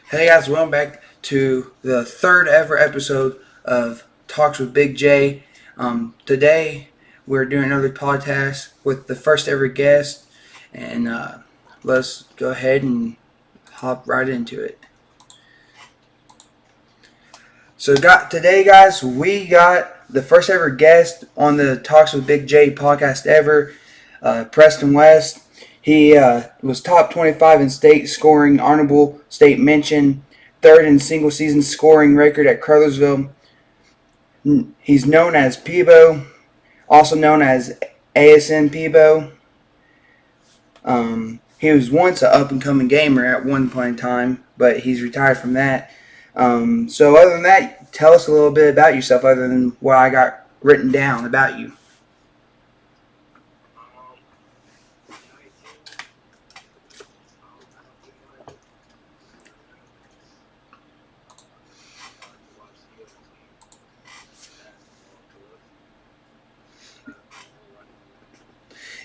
Hey guys, welcome back to the third ever episode of Talks with Big J. Today we're doing another podcast with the first ever guest, and let's go ahead and hop right into it. Today, guys, we got the first ever guest on the Talks with Big J podcast ever, Preston West. He was top 25 in state scoring, honorable state mention, third in single season scoring record at Crothersville. He's known as Peebo, also known as ASN Peebo. He was once an up and coming gamer at one point in time, but he's retired from that. So other than that, tell us a little bit about yourself, other than what I got written down about you.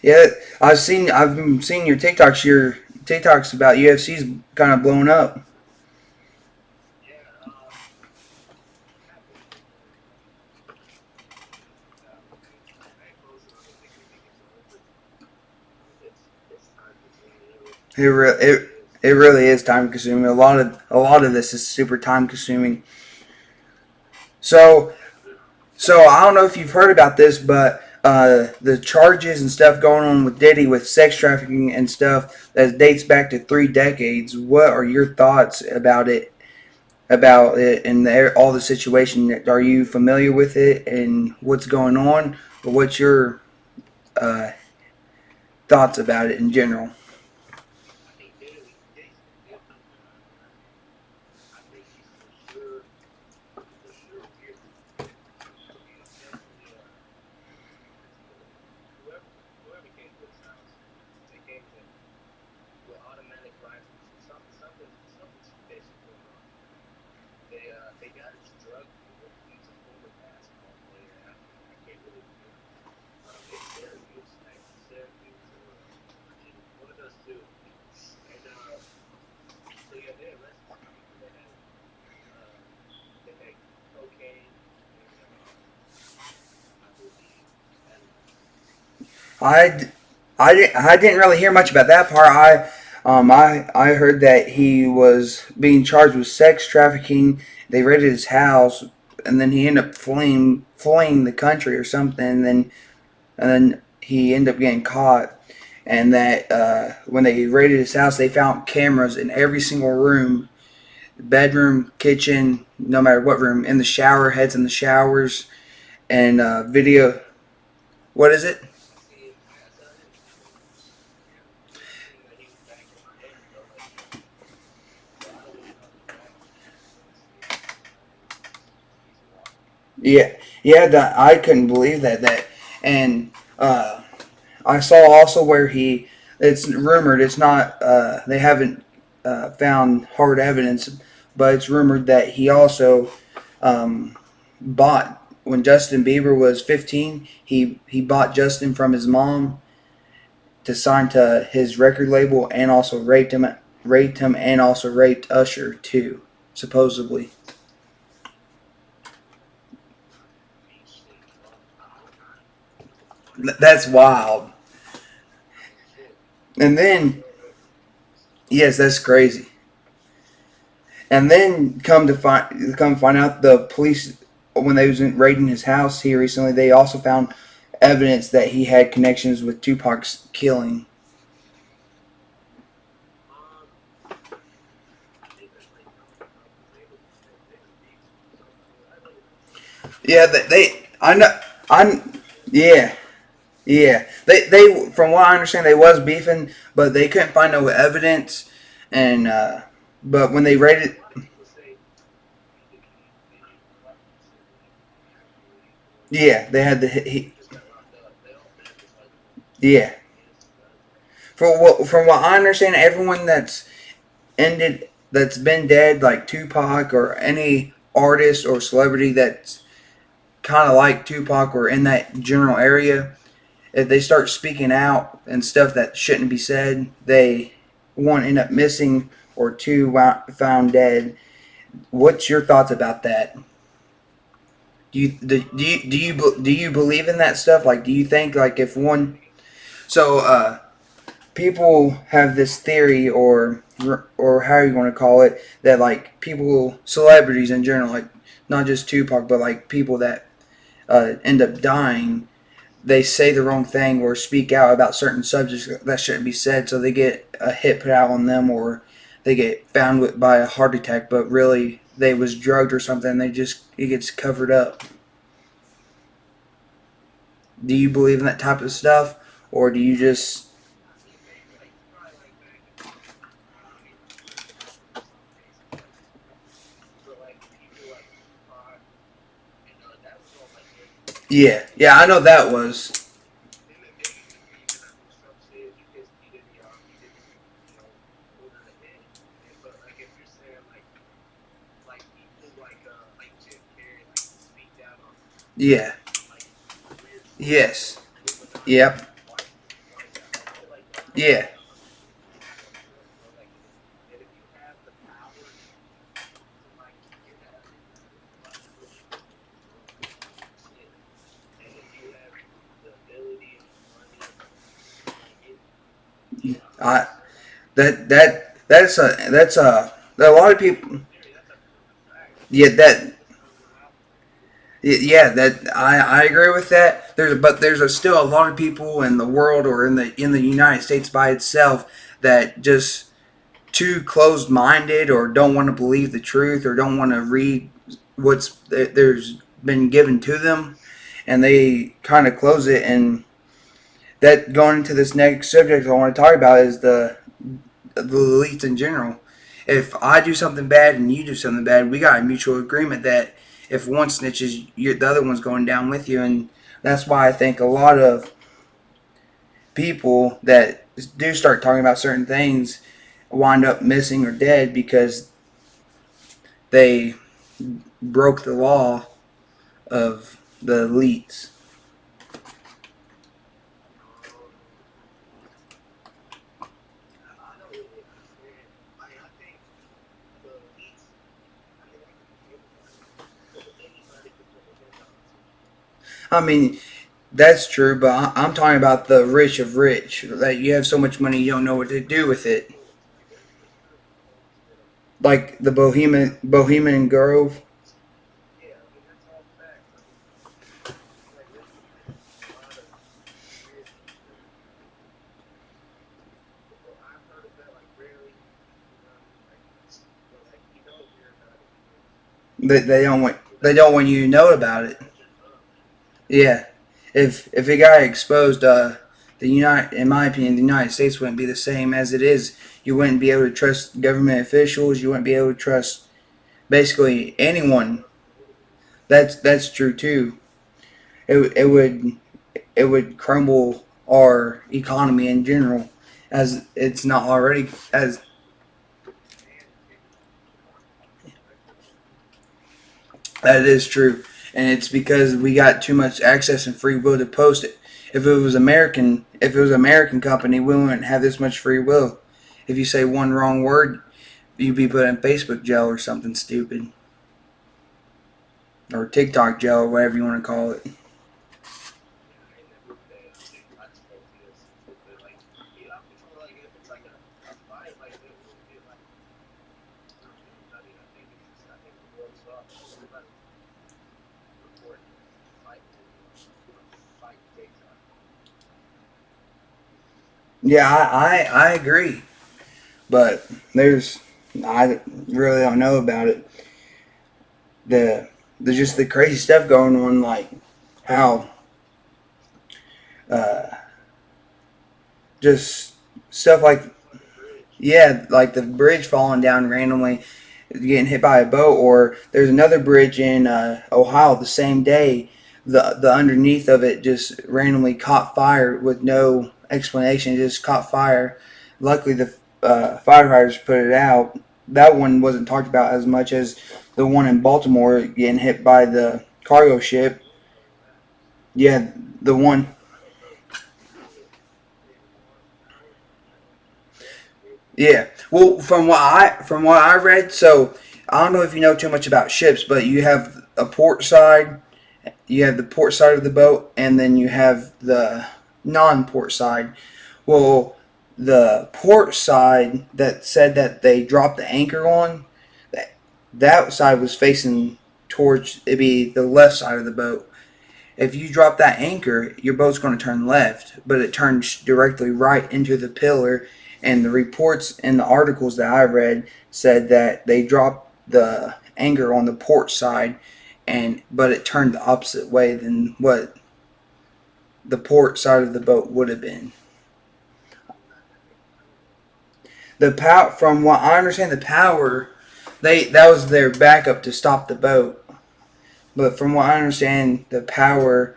Yeah, I've been seeing your TikToks. Your TikToks about UFC's kind of blown up. It really is time consuming. A lot of this is super time consuming. So So I don't know if you've heard about this, but the charges and stuff going on with Diddy with sex trafficking and stuff that dates back to 3 decades. What are your thoughts about it? About it and all the situation? Are you familiar with it and what's going on? Or what's your uh, thoughts about it in general? I, I didn't really hear much about that part. I heard that he was being charged with sex trafficking. They raided his house, and then he ended up fleeing the country or something. And then he ended up getting caught. And that when they raided his house, they found cameras in every single room, bedroom, kitchen, no matter what room, in the shower, heads in the showers, and video. What is it? Yeah, yeah. I couldn't believe that, and I saw also where he. It's rumored. It's not. They haven't found hard evidence, but it's rumored that he also um, bought when Justin Bieber was 15. He bought Justin from his mom to sign to his record label, and also raped him, and also raped Usher too, supposedly. That's wild. And then, yes, that's crazy. And then come find out, the police, when they was raiding his house here recently, they also found evidence that he had connections with Tupac's killing. Yeah, I know, I, yeah, yeah. From what I understand, they was beefing, but they couldn't find no evidence, and but when they raided, yeah, they had yeah. From what I understand, everyone that's been dead, like Tupac or any artist or celebrity that's kind of like Tupac or in that general area, if they start speaking out and stuff that shouldn't be said, they one end up missing or two found dead. What's your thoughts about that? Do you believe in that stuff? Like, do you think like if one so people have this theory or how you want to call it that like people celebrities in general, like not just Tupac but like people that end up dying, they say the wrong thing or speak out about certain subjects that shouldn't be said, so they get a hit put out on them or they get found with, by a heart attack, but really they was drugged or something. They just it gets covered up. Do you believe in that type of stuff, or do you just yeah, yeah, I know that was. Yeah. Yes. Yep. Yeah. I that's a lot of people. Yeah, that yeah, that I agree with that. There's still a lot of people in the world or in the United States by itself that just too closed minded or don't want to believe the truth or don't want to read there's been given to them, and they kind of close it. And that going into this next subject I want to talk about is the elites in general. If I do something bad and you do something bad, we got a mutual agreement that if one snitches, the other one's going down with you. And that's why I think a lot of people that do start talking about certain things wind up missing or dead because they broke the law of the elites. I mean, that's true, but I'm talking about the rich of rich. That you have so much money you don't know what to do with it. Like the Bohemian Grove. They don't want you to know about it. Yeah, if it got exposed, the United in my opinion, the United States wouldn't be the same as it is. You wouldn't be able to trust government officials. You wouldn't be able to trust basically anyone. That's true too. It would it would crumble our economy in general, as it's not already as that is true, and it's because we got too much access and free will to post it. If it was American company, we wouldn't have this much free will. If you say one wrong word, you'd be put in Facebook jail or something stupid, or TikTok jail, or whatever you want to call it. Yeah, I agree, but there's I really don't know about it. The there's just the crazy stuff going on, like how uh, just stuff like yeah, like the bridge falling down randomly, getting hit by a boat, or there's another bridge in Ohio the same day. The underneath of it just randomly caught fire with no explanation. It just caught fire. Luckily, the firefighters put it out. That one wasn't talked about as much as the one in Baltimore getting hit by the cargo ship. Yeah, the one. Yeah. Well, from what I read, so I don't know if you know too much about ships, but you have a port side, you have the port side of the boat, and then you have the non-port side. Well, the port side that said that they dropped the anchor on, that that side was facing towards it'd be the left side of the boat. If you drop that anchor, your boat's going to turn left, but it turns directly right into the pillar. And the reports and the articles that I read said that they dropped the anchor on the port side, and but it turned the opposite way than what the port side of the boat would have been. From what I understand, the power they that was their backup to stop the boat. But from what I understand, the power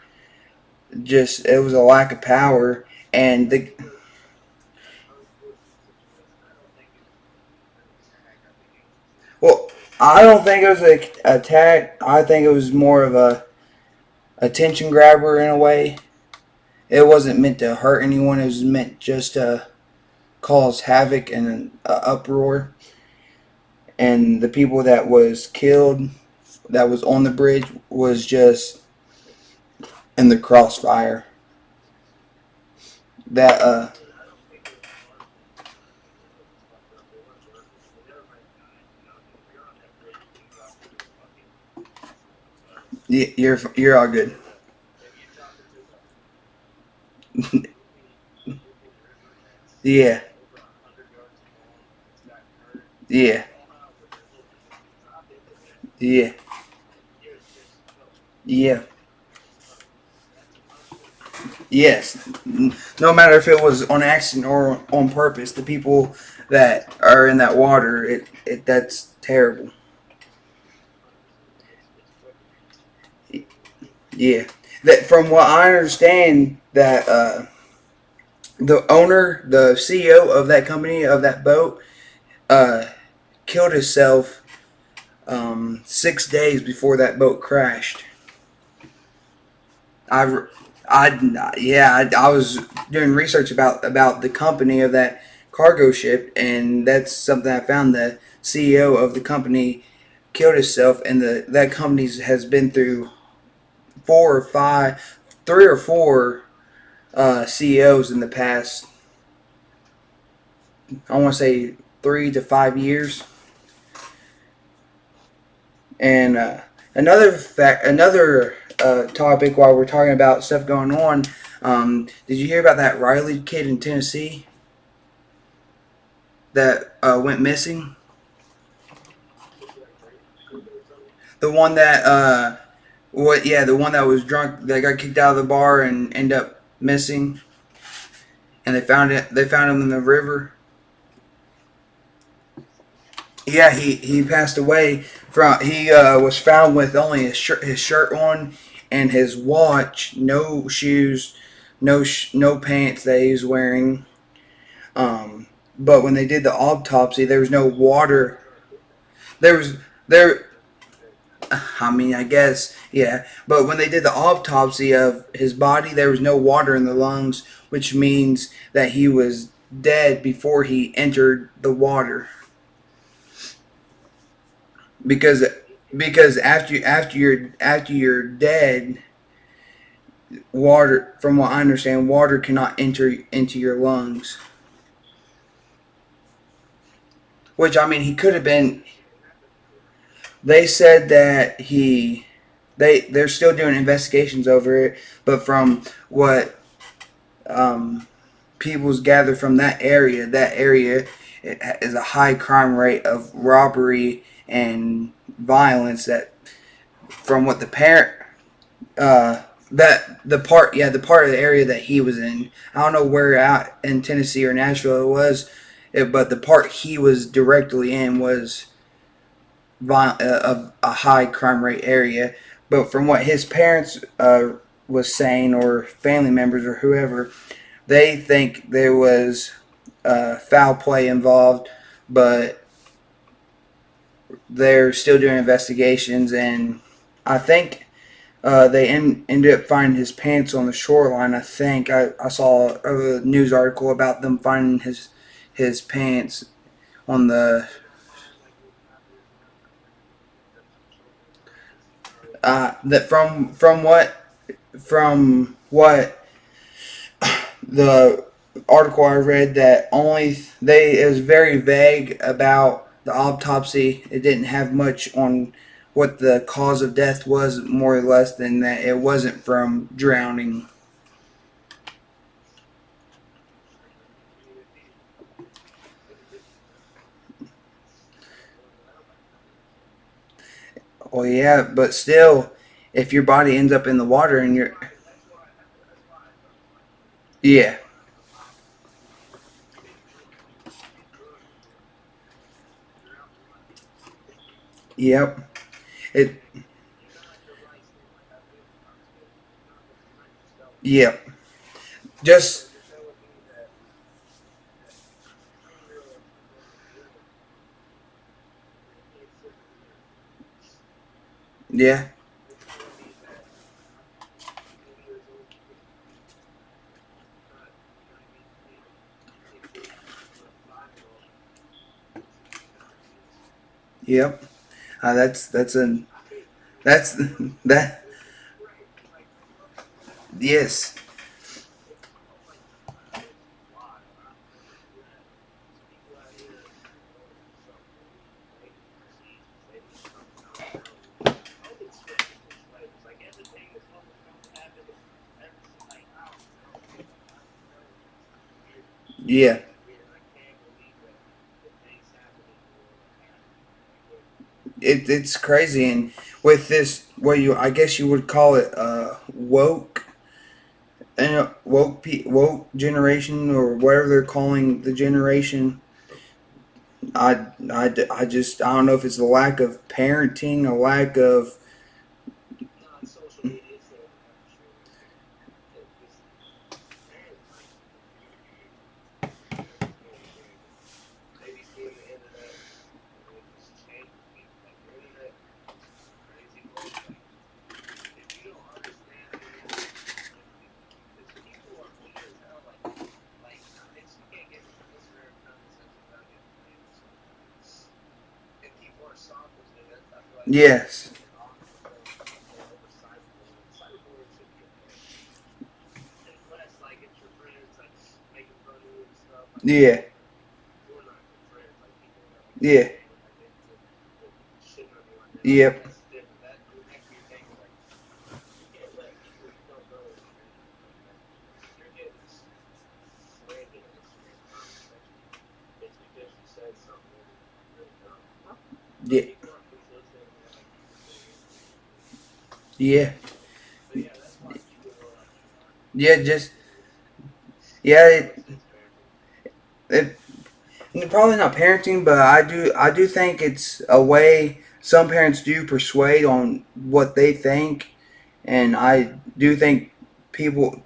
just it was a lack of power, and the well, I don't think it was a attack. I think it was more of a attention grabber in a way. It wasn't meant to hurt anyone. It was meant just to cause havoc and an uproar. And the people that was killed, that was on the bridge, was just in the crossfire. That you're all good. Yeah, yeah, yeah, yeah. Yes, no matter if it was on accident or on purpose, the people that are in that water, it that's terrible. Yeah, that from what I understand, that the owner, the CEO of that company of that boat, uh, killed himself 6 days before that boat crashed. I, I was doing research about the company of that cargo ship, and that's something I found. The CEO of the company killed himself, and that company has been through four or five, 3 or 4 CEOs in the past. I want to say 3 to 5 years. And another topic while we're talking about stuff going on. Did you hear about that Riley kid in Tennessee that went missing? The one that what? Yeah, the one that was drunk that got kicked out of the bar and ended up missing, and they found it. They found him in the river. Yeah, he passed away from he was found with only his shirt on and his watch, no shoes, no pants that he was wearing. But when they did the autopsy, there was no water. There was there. I mean, I guess yeah. But when they did the autopsy of his body, there was no water in the lungs, which means that he was dead before he entered the water. Because after you're dead, water, from what I understand, water cannot enter into your lungs. Which I mean, he could have been. They said that they're still doing investigations over it, but from what um, people's gathered from that area is a high crime rate of robbery and violence. That from what the parent that the part of the area that he was in. I don't know where out in Tennessee or Nashville it was, but the part he was directly in was of a high crime rate area. But from what his parents was saying, or family members or whoever, they think there was foul play involved, but they're still doing investigations, and I think they ended up finding his pants on the shoreline. I think I saw a news article about them finding his pants on the that from what the article I read, that only they it was very vague about the autopsy. It didn't have much on what the cause of death was, more or less, than that it wasn't from drowning. Well, yeah, but still, if your body ends up in the water and you're, yeah, yep, it, yep, just, yeah, yep. That's that, yes, yeah. It's crazy, and with this, what you I guess you would call it, woke, woke generation, or whatever they're calling the generation. I don't know if it's a lack of parenting, a lack of, yes, yeah, yeah, yep, yeah, yeah, yeah, just, yeah. It probably not parenting, but I do think it's a way some parents do persuade on what they think, and I do think people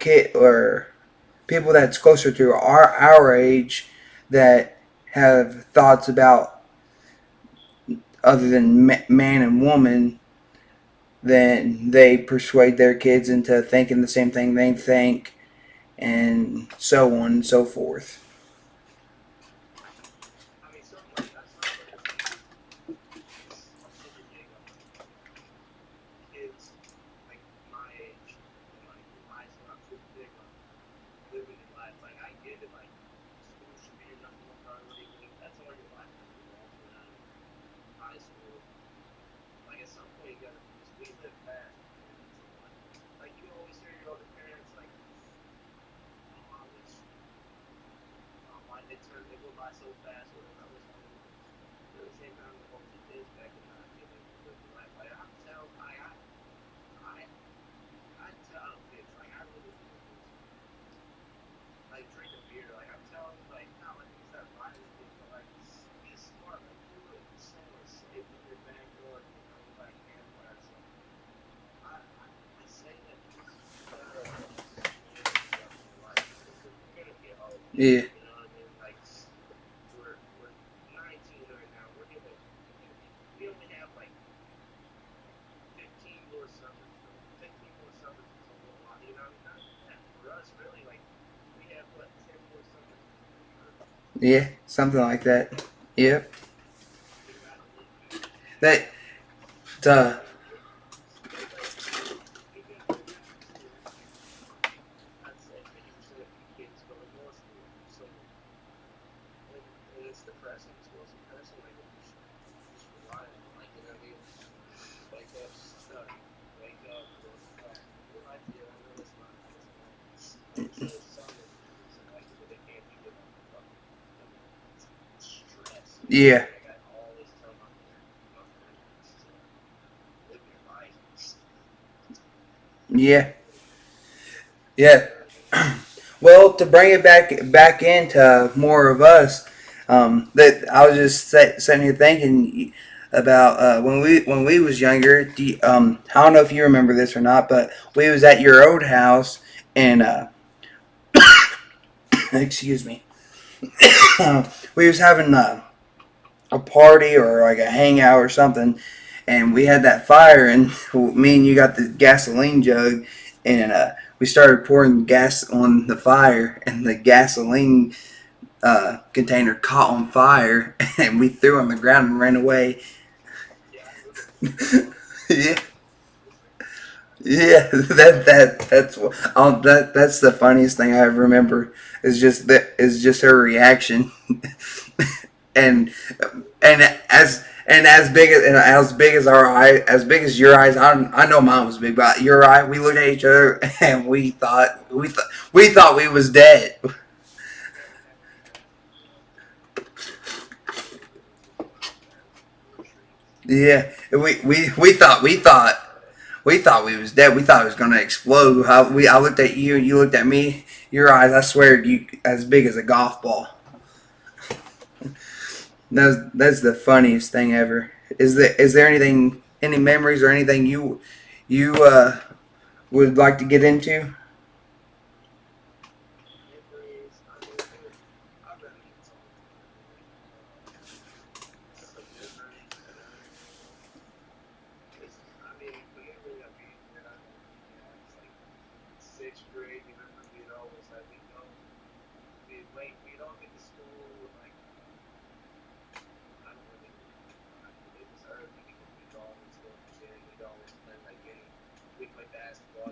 that's closer to our age, that have thoughts about other than man and woman, then they persuade their kids into thinking the same thing they think, and so on and so forth. Yeah, Yeah, something like that. Yep. That uh yeah. Yeah. Yeah. Well, to bring it back into more of us, that I was just sitting here thinking about when we was younger. I don't know if you remember this or not, but we was at your old house and excuse me, we was having a party or like a hangout or something, and we had that fire, and me and you got the gasoline jug, and we started pouring gas on the fire, and the gasoline container caught on fire, and we threw it on the ground and ran away. Yeah, yeah, that's the funniest thing I ever remember. Is just her reaction, and as big as our eye, as big as your eyes. I know mine was big, but your eye. We looked at each other and we thought we was dead. Yeah, we thought we was dead. We thought it was gonna explode. I looked at you, you looked at me. Your eyes, I swear, you as big as a golf ball. That's the funniest thing ever. Is there anything, any memories or anything you would like to get into?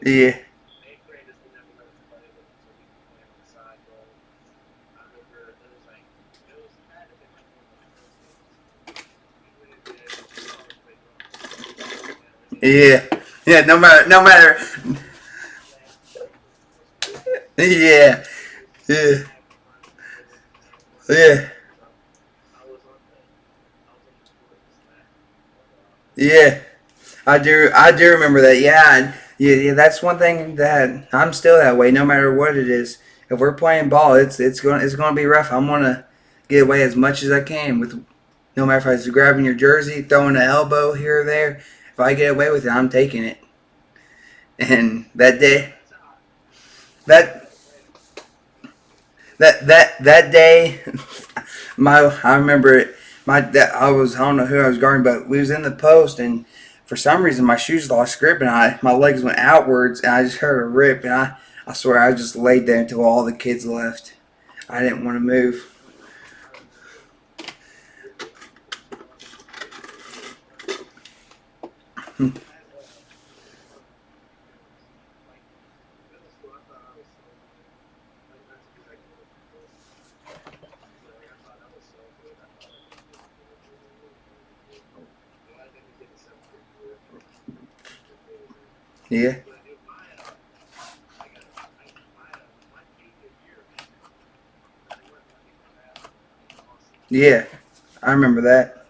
Yeah, yeah, yeah. No matter. Yeah, yeah, yeah, yeah. I do remember that. Yeah, yeah. That's one thing that I'm still that way. No matter what it is, if we're playing ball, it's going to be rough. I'm gonna get away as much as I can with. No matter if I was grabbing your jersey, throwing an elbow here or there. If I get away with it, I'm taking it. And that that day, I remember it. I don't know who I was guarding, but we was in the post, and for some reason my shoes lost grip, and my legs went outwards, and I just heard a rip, and I swear I just laid there until all the kids left. I didn't want to move. Yeah, yeah, I remember that.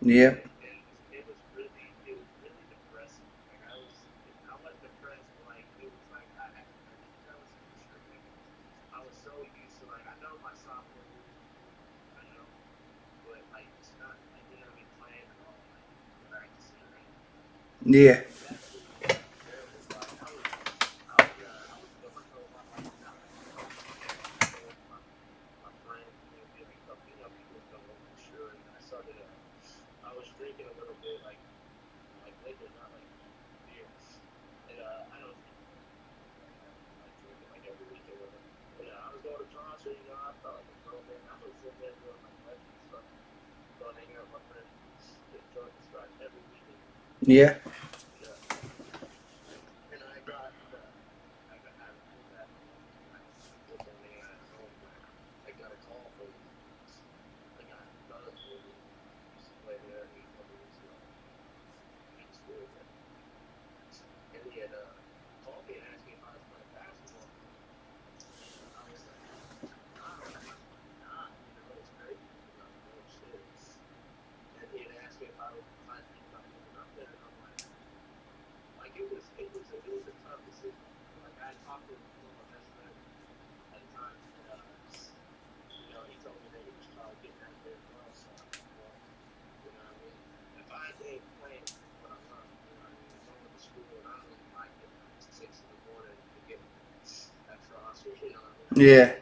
Yeah, yeah, Yeah. Yeah.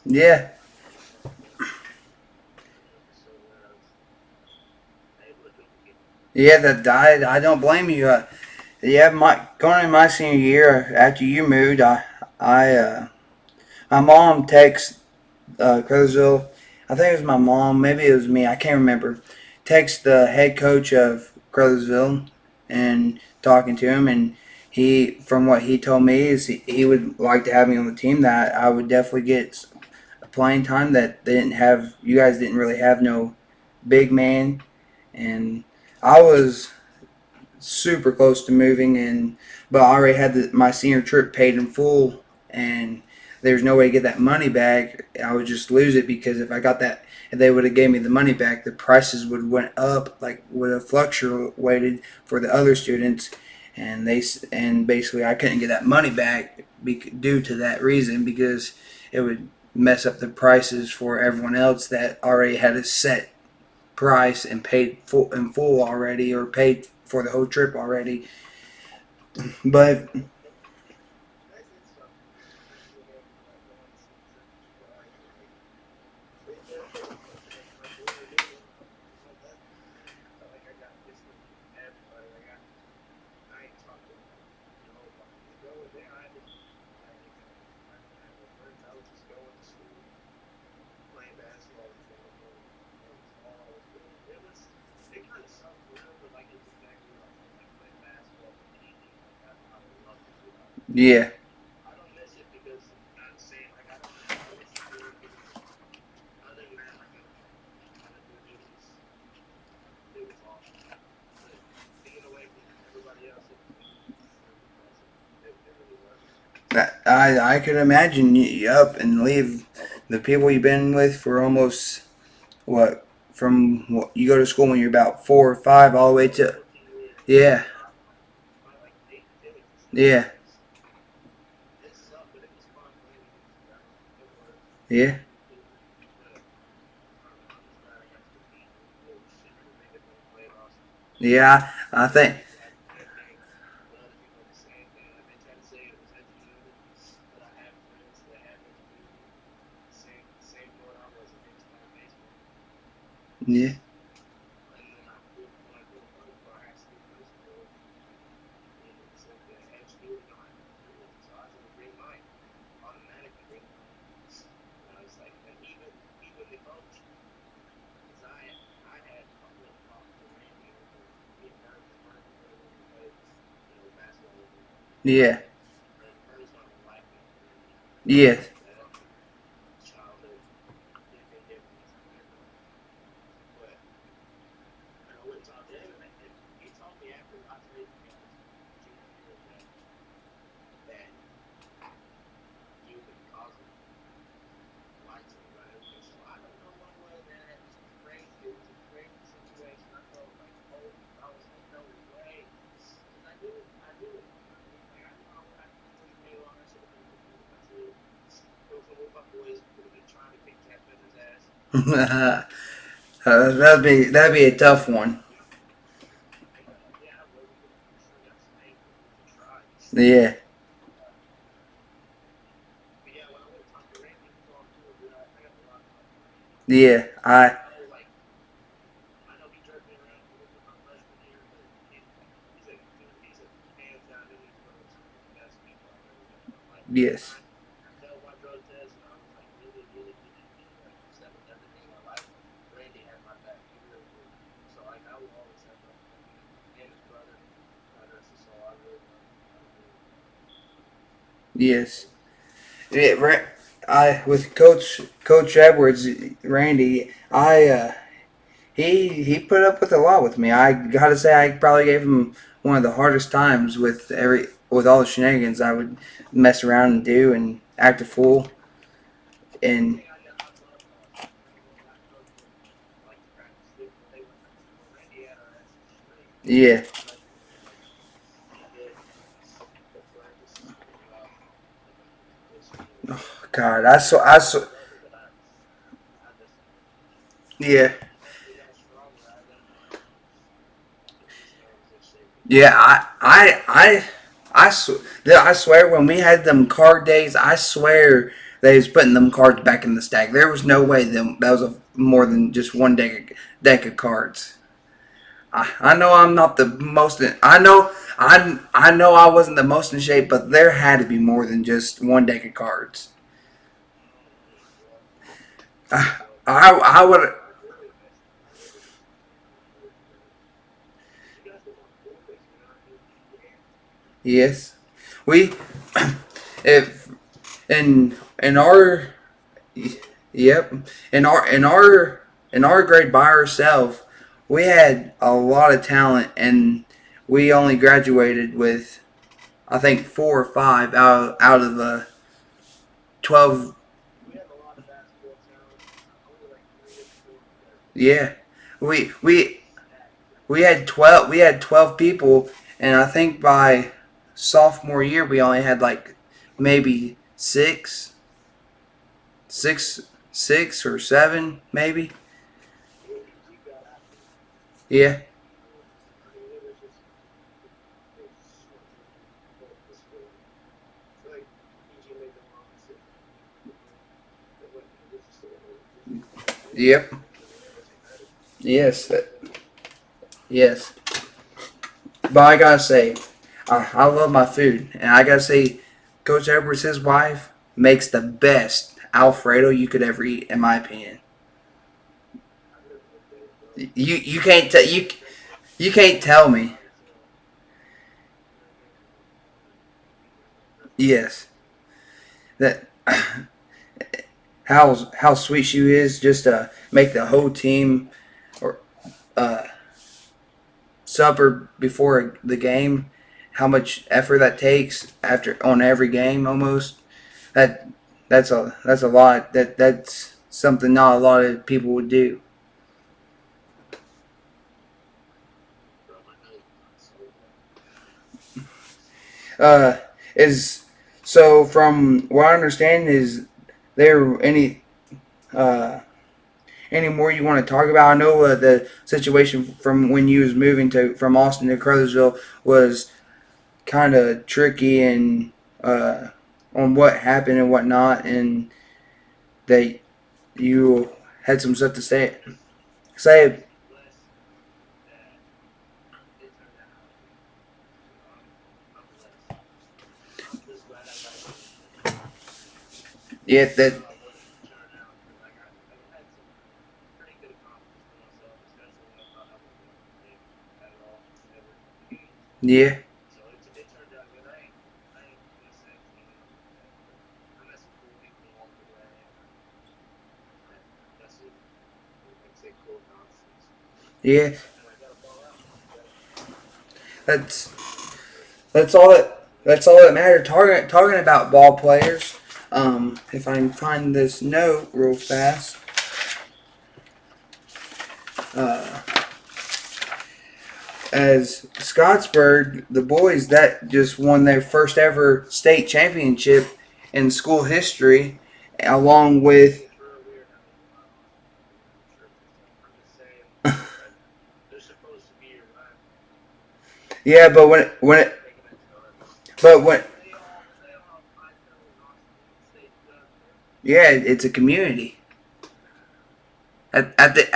Yeah. Yeah, that I don't blame you. Yeah, my going in my senior year after you moved, I my mom texted Crowsville. I think it was my mom, maybe it was me. I can't remember. Text the head coach of Crowsville and talking to him, and from what he told me, is he would like to have me on the team. That I would definitely get playing time that they didn't have. You guys didn't really have no big man, and I was super close to moving, and but I already had my senior trip paid in full, and there's no way to get that money back. I would just lose it because if I got that, if they would have gave me the money back, the prices would went up, like would have fluctuated for the other students, and and basically I couldn't get that money back due to that reason because it would mess up the prices for everyone else that already had a set price and paid full in full already or paid for the whole trip already. But yeah, I could imagine you up and leave the people you've been with for almost what from what you go to school when you're about 4 or 5 all the way to yeah, yeah, yeah, yeah. I think yeah, Yeah. Yeah. That'd be a tough one. Yeah. Yeah. Yes. Yes. Yeah, I with Coach Edwards, Randy. He put up with a lot with me. I gotta say, I probably gave him one of the hardest times with all the shenanigans I would mess around and do and act a fool. And yeah, God, yeah, yeah. I swear when we had them card days, I swear they was putting them cards back in the stack. There was no way them that was more than just one deck of cards. I know I'm not the most. I know I wasn't the most in shape, but there had to be more than just one deck of cards. I would. Yes, we if in our yep in our grade by ourselves, we had a lot of talent, and we only graduated with I think 4 or 5 out of the 12. Yeah, we we we had 12 people, and I think by sophomore year we only had like maybe six, 6 or 7 maybe. Yeah, yep, yes, yes. But I gotta say, I love my food, and I gotta say, Coach Edwards, his wife, makes the best Alfredo you could ever eat, in my opinion. You can't tell you can't tell me. Yes, that how sweet she is just to make the whole team or uh, supper before the game. How much effort that takes after on every game almost. That that's a lot. That's something not a lot of people would do. Uh, is so from what I understand, is there uh, any more you want to talk about? I know the situation from when you was moving to from Austin to Crothersville was kind of tricky and on what happened and whatnot, and that you had some stuff to say. Yeah, that yeah, Yeah, that's that's all that matters. Talking about ball players. If I can find this note real fast. Uh, as Scottsburg, the boys that just won their first ever state championship in school history, along with yeah, but when yeah, it's a community. At the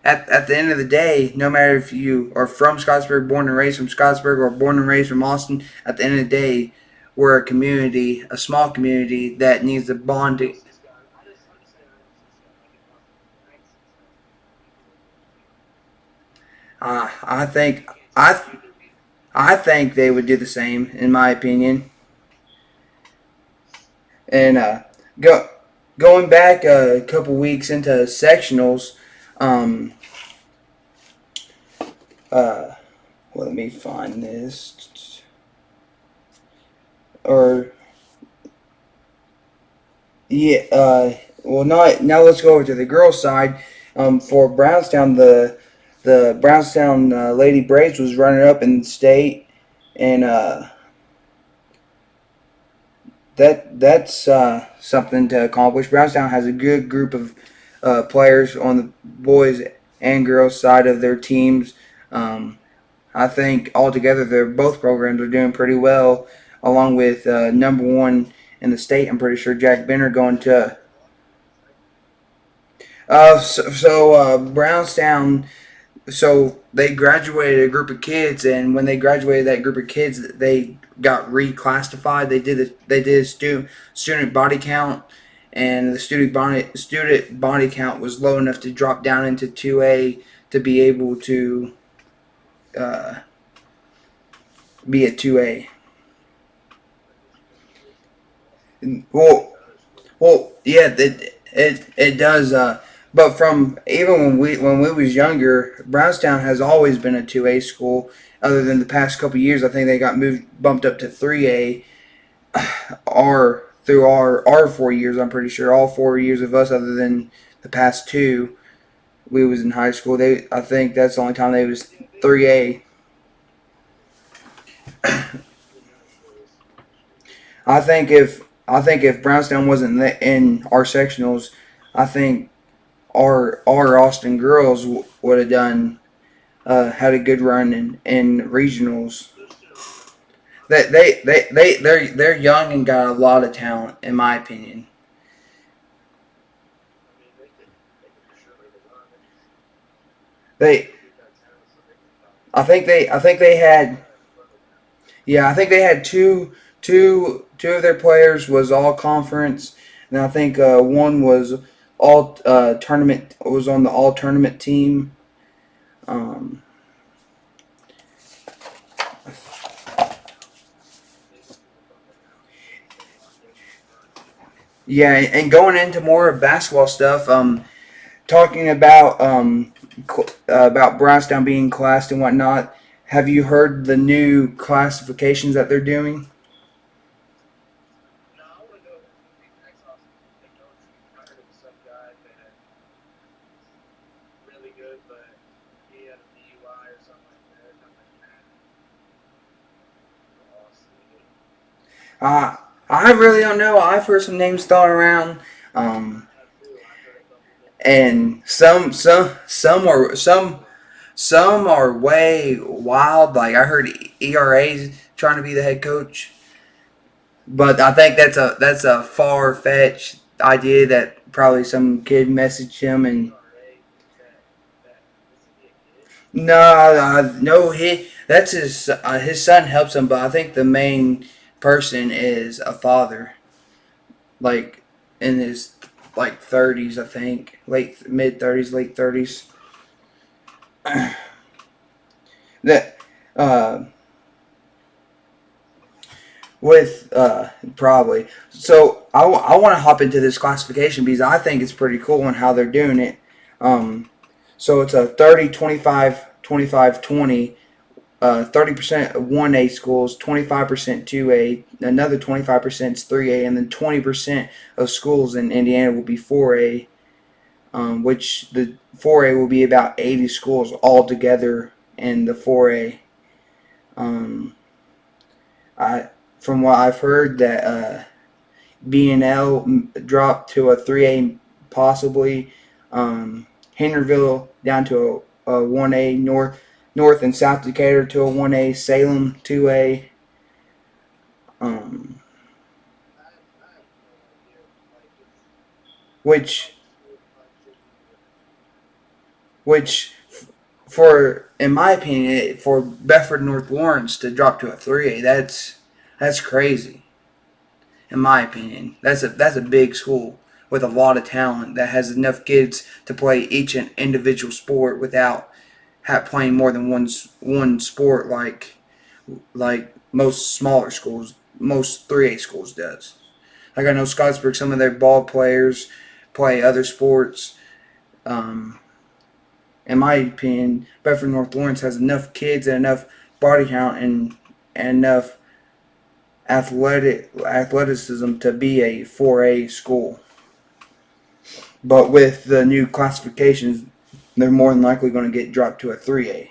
at the end of the day, no matter if you are from Scottsburg, born and raised from Scottsburg, or born and raised from Austin, at the end of the day, we're a community, a small community that needs a bonding. I think I I think they would do the same, in my opinion. And go going back a couple weeks into sectionals. Um, uh, let me find this. Or yeah. Well, not now. Let's go over to the girls' side. For Brownstown, the Brownstown Lady Braves was running up in the state, and that's something to accomplish. Brownstown has a good group of players on the boys and girls side of their teams. Um, I think altogether, they're both programs are doing pretty well, along with number one in the state. I'm pretty sure Jack Benner going to. Brownstown, so they graduated a group of kids, and when they graduated that group of kids, they got reclassified. They did a student body count, and the student body count was low enough to drop down into 2A to be able to uh, be at 2A. Well, yeah, it does. But from even when we was younger, Brownstown has always been a 2A school. Other than the past couple years, I think they got moved bumped up to 3A. Our through our 4 years, I'm pretty sure all 4 years of us, other than the past two, we was in high school. I think that's the only time they was 3A. I think if Brownstown wasn't in our sectionals, I think our Austin girls would have done had a good run in regionals. They're young and got a lot of talent, in my opinion. They I think they had yeah, I think they had two of their players was all conference, and I think one was all tournament was on the all tournament team. Um, yeah, and going into more basketball stuff, talking about Brownstown being classed and whatnot. Have you heard the new classifications that they're doing? Uh, I really don't know. I've heard some names thrown around, um, and some are way wild. Like I heard ERA's trying to be the head coach, but I think that's a far fetched idea that probably some kid messaged him and no, no, he that's his son helps him, but I think the main person is a father, like in his like 30s, I think, late mid 30s, late 30s. That uh, with probably. So I want to hop into this classification because I think it's pretty cool on how they're doing it. Um, so it's a 30, 25, 25, 20. 30% of 1A schools, 25% 2A, another 25% is 3A, and then 20% of schools in Indiana will be 4A, which the 4A will be about 80 schools altogether in the 4A. Um, I, from what I've heard, that B&L dropped to a 3A possibly. Henryville down to a 1A, North and South Decatur to a 1A, Salem 2A. Um, which which for in my opinion for Bedford North Lawrence to drop to a 3A, that's crazy. In my opinion, that's a big school with a lot of talent that has enough kids to play each and individual sport without playing more than one sport like most smaller schools, most 3A schools does. Like I know Scottsburg, some of their ball players play other sports. Um, in my opinion, Bedford North Lawrence has enough kids and enough body count and enough athleticism to be a 4A school. But with the new classifications, they're more than likely going to get dropped to a 3A.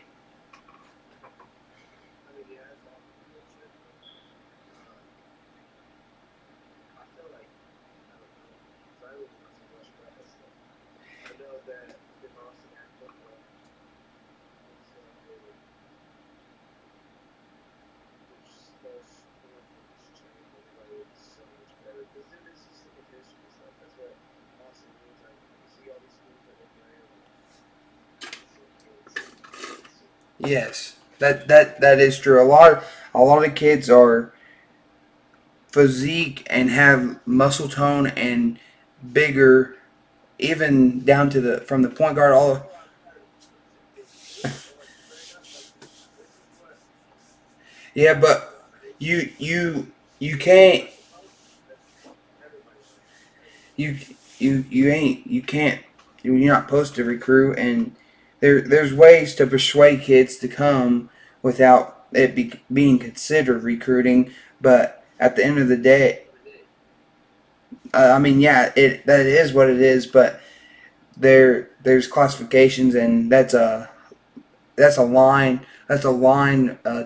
Yes, that is true. A lot of kids are physique and have muscle tone and bigger, even down to the from the point guard all. Yeah, but you can't you you can't you're not supposed to recruit, and there's ways to persuade kids to come without it being considered recruiting. But at the end of the day, I mean, yeah, it that is what it is. But there's classifications, and that's a line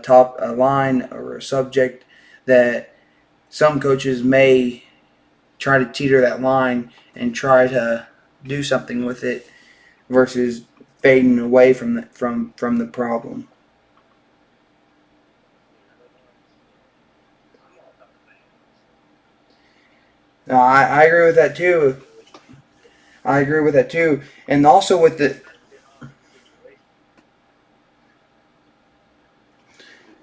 top a line or a subject that some coaches may try to teeter that line and try to do something with it versus fading away from the problem. Now, I agree with that too. I agree with that too, and also with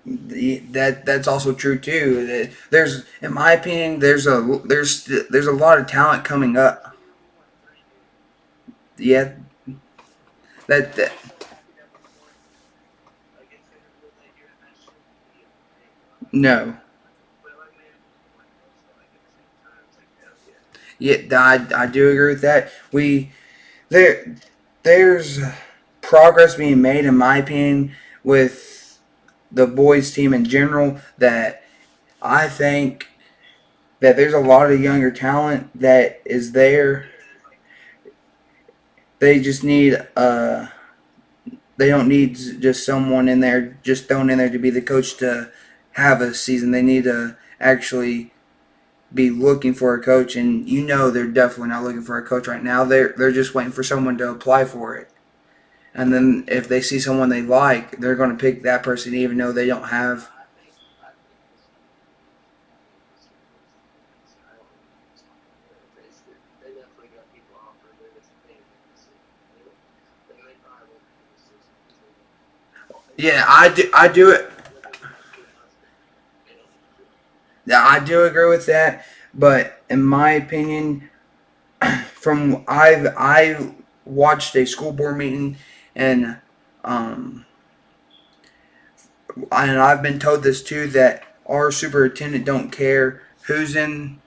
that's also true too. There's, in my opinion, there's a lot of talent coming up. Yeah, that no. Yeah, I do agree with that. There there's progress being made, in my opinion, with the boys team in general. That I think that there's a lot of younger talent that is there. They just need they don't need just someone in there just thrown in there to be the coach to have a season. They need to actually be looking for a coach, and they're definitely not looking for a coach right now. They're just waiting for someone to apply for it. And then if they see someone they like, they're going to pick that person even though they don't have. Yeah, I do it. Yeah, I do agree with that. But in my opinion, from I watched a school board meeting, and um and I've been told this too, that our superintendent don't care who's in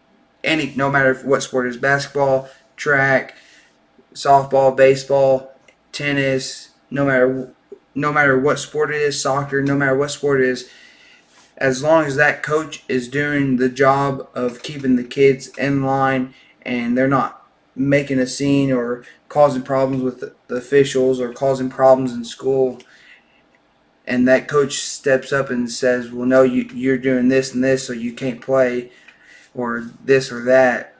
any, no matter what sport it is, basketball, track, softball, baseball, tennis, no matter what sport it is, soccer, no matter what sport it is, as long as that coach is doing the job of keeping the kids in line and they're not making a scene or causing problems with the officials or causing problems in school, and that coach steps up and says, well, no, you're doing this and this, so you can't play, or this or that.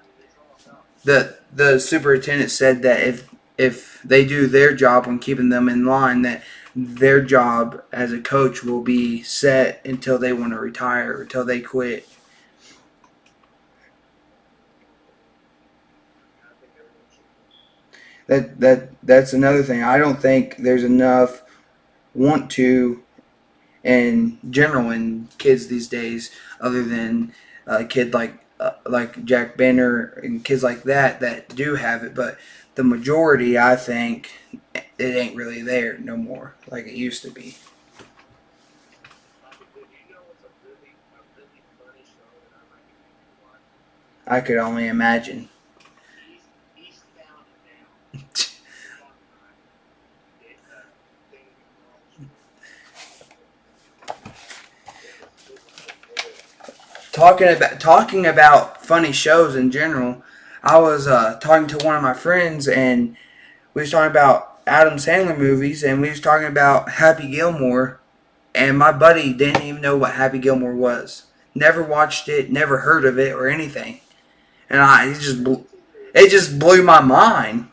The superintendent said that if they do their job when keeping them in line, that their job as a coach will be set until they want to retire, until they quit. That's another thing. I don't think there's enough want to in general in kids these days, other than a kid like Jack Benner and kids like that do have it. But the majority, I think, it ain't really there no more like it used to be. I could only imagine. Talking about funny shows in general, I was talking to one of my friends and we was talking about Adam Sandler movies and we was talking about Happy Gilmore, and my buddy didn't even know what Happy Gilmore was. Never watched it, never heard of it or anything, and it just blew my mind.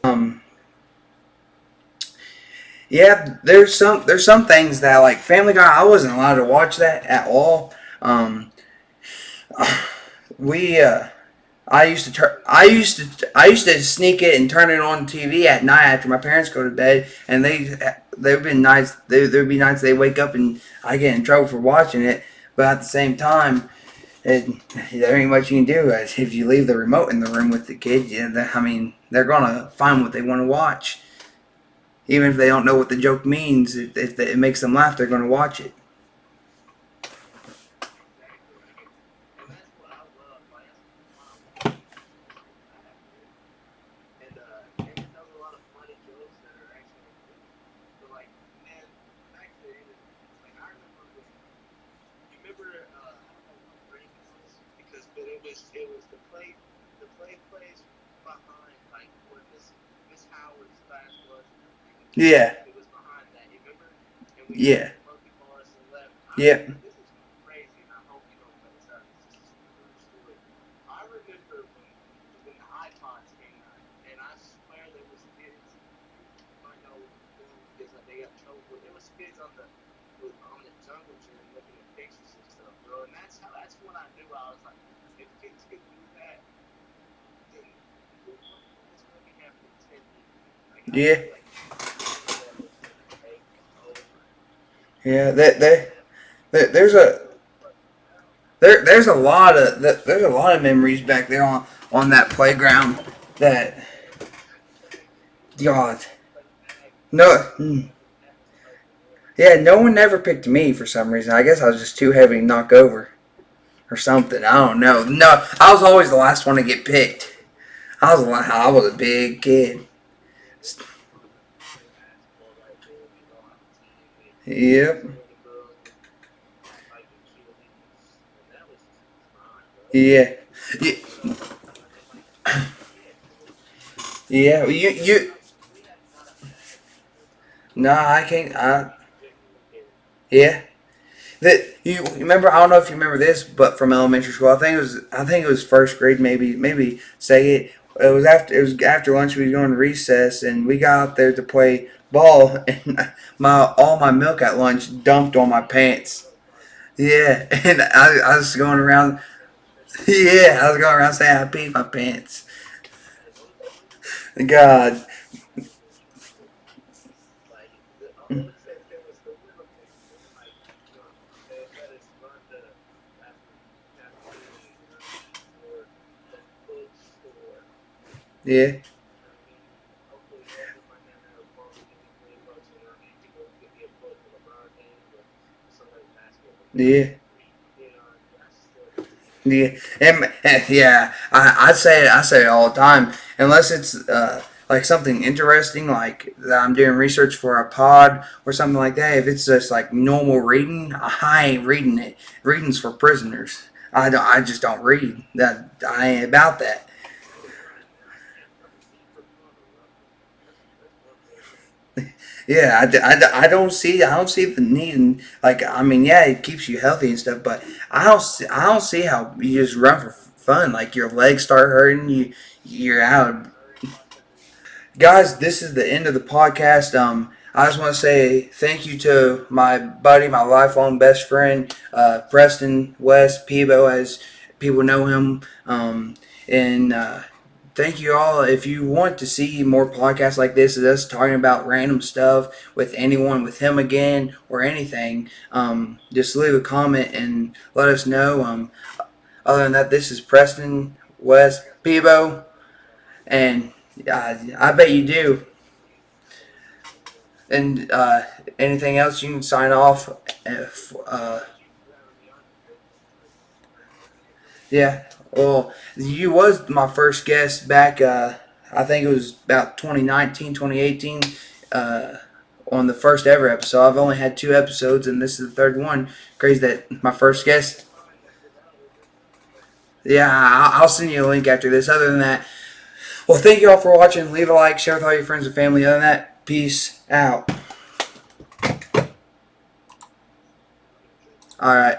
Um, yeah, there's some things that like Family Guy. I wasn't allowed to watch that at all. Um, we I used to sneak it and turn it on TV at night after my parents go to bed, and there've been nights there'd be nights they wake up and I get in trouble for watching it, but at the same time, it, there ain't much you can do. If you leave the remote in the room with the kid, yeah, I mean they're gonna find what they want to watch, even if they don't know what the joke means. If it makes them laugh, they're gonna watch it. Yeah, yeah, yeah, yeah, yeah. There's there's a lot of memories back there on that playground. That God, no, yeah, no one ever picked me for some reason. I guess I was just too heavy to knock over or something. I don't know. No, I was always the last one to get picked. I was a big kid. Yep. Yeah. Yeah. Yeah. You. Nah, I can't. Yeah. That you remember? I don't know if you remember this, but from elementary school, I think it was first grade, maybe second. It was after lunch. We was going to recess, and we got out there to play ball, and my all my milk at lunch dumped on my pants. Yeah, and I was going around. Yeah, I was going around saying I peed my pants. God. Yeah. Yeah. Yeah, yeah. I say it all the time. Unless it's like something interesting, like that I'm doing research for a pod or something like that. If it's just like normal reading, I ain't reading it. Reading's for prisoners. I don't. I just don't read. That I ain't about that. Yeah, I don't see the need. And like, I mean, yeah, it keeps you healthy and stuff, but I don't see how you just run for fun. Like your legs start hurting, you're out. Guys, this is the end of the podcast. I just want to say thank you to my buddy, my lifelong best friend, Preston West Peebo, as people know him. And thank you all. If you want to see more podcasts like this, is us talking about random stuff with anyone, with him again, or anything, just leave a comment and let us know. Other than that, this is Preston West Peebo, and I bet you do. And anything else, you can sign off. If, yeah. Well, you was my first guest back. I think it was about 2019, 2018. On the first ever episode. I've only had two episodes, and this is the third one. Crazy that my first guest. Yeah, I'll send you a link after this. Other than that, well, thank you all for watching. Leave a like, share with all your friends and family. Other than that, peace out. All right.